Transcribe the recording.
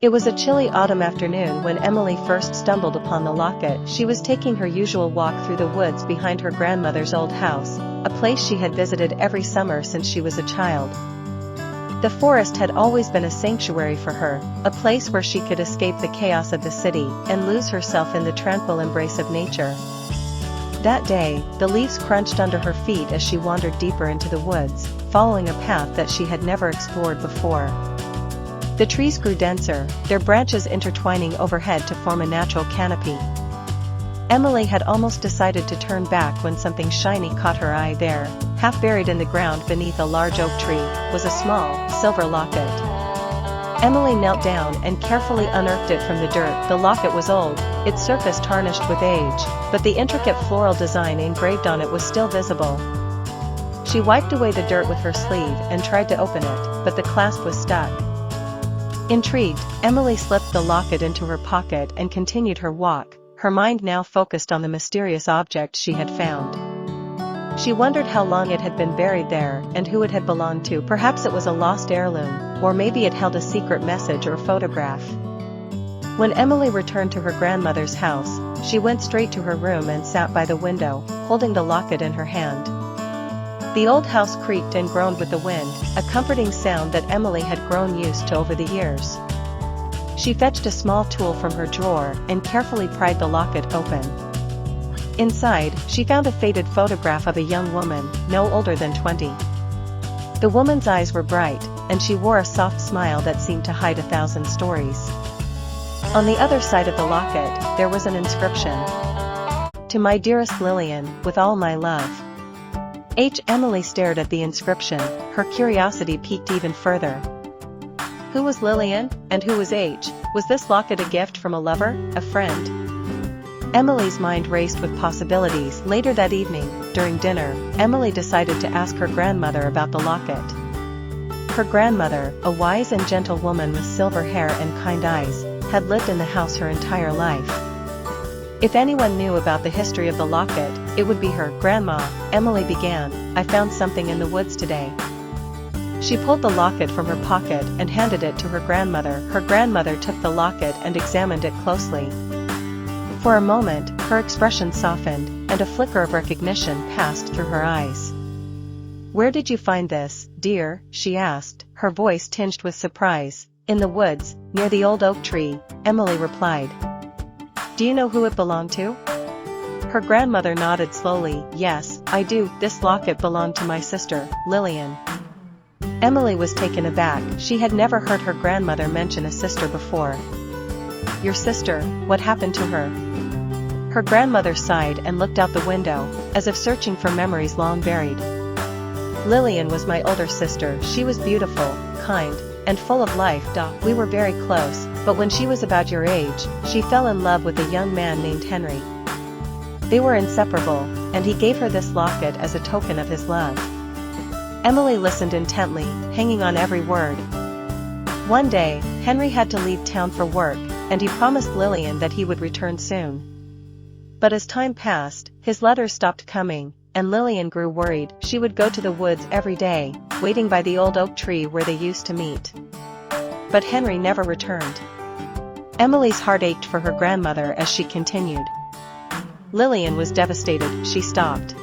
It was a chilly autumn afternoon when Emily first stumbled upon the locket. She was taking her usual walk through the woods behind her grandmother's old house, a place she had visited every summer since she was a child. The forest had always been a sanctuary for her, a place where she could escape the chaos of the city and lose herself in the tranquil embrace of nature. That day, the leaves crunched under her feet as she wandered deeper into the woods, following a path that she had never explored before. The trees grew denser, their branches intertwining overhead to form a natural canopy. Emily had almost decided to turn back when something shiny caught her eye. There, half buried in the ground beneath a large oak tree, was a small, silver locket. Emily knelt down and carefully unearthed it from the dirt. The locket was old, its surface tarnished with age, but the intricate floral design engraved on it was still visible. She wiped away the dirt with her sleeve and tried to open it, but the clasp was stuck. Intrigued, Emily slipped the locket into her pocket and continued her walk, her mind now focused on the mysterious object she had found. She wondered how long it had been buried there and who it had belonged to. Perhaps it was a lost heirloom, or maybe it held a secret message or photograph. When Emily returned to her grandmother's house, she went straight to her room and sat by the window, holding the locket in her hand. The old house creaked and groaned with the wind, a comforting sound that Emily had grown used to over the years. She fetched a small tool from her drawer and carefully pried the locket open. Inside, she found a faded photograph of a young woman, no older than 20. The woman's eyes were bright, and she wore a soft smile that seemed to hide 1,000 stories. On the other side of the locket, there was an inscription. To my dearest Lillian, with all my love. Emily stared at the inscription, her curiosity piqued even further. Who was Lillian, and who was H? Was this locket a gift from a lover, a friend? Emily's mind raced with possibilities. Later that evening, during dinner, Emily decided to ask her grandmother about the locket. Her grandmother, a wise and gentle woman with silver hair and kind eyes, had lived in the house her entire life. If anyone knew about the history of the locket, it would be her. Grandma, Emily began, I found something in the woods today. She pulled the locket from her pocket and handed it to her grandmother. Her grandmother took the locket and examined it closely. For a moment, her expression softened, and a flicker of recognition passed through her eyes. Where did you find this, dear? She asked, her voice tinged with surprise. In the woods, near the old oak tree, Emily replied. Do you know who it belonged to? Her grandmother nodded slowly. Yes, I do. This locket belonged to my sister, Lillian. Emily was taken aback. She had never heard her grandmother mention a sister before. Your sister, what happened to her? Her grandmother sighed and looked out the window, as if searching for memories long buried. Lillian was my older sister. She was beautiful, kind, and full of life. We were very close, but when she was about your age, she fell in love with a young man named Henry. They were inseparable, and he gave her this locket as a token of his love. Emily listened intently, hanging on every word. One day, Henry had to leave town for work, and he promised Lillian that he would return soon. But as time passed, his letters stopped coming, and Lillian grew worried. She would go to the woods every day, waiting by the old oak tree where they used to meet. But Henry never returned. Emily's heart ached for her grandmother as she continued. Lillian was devastated. She stopped.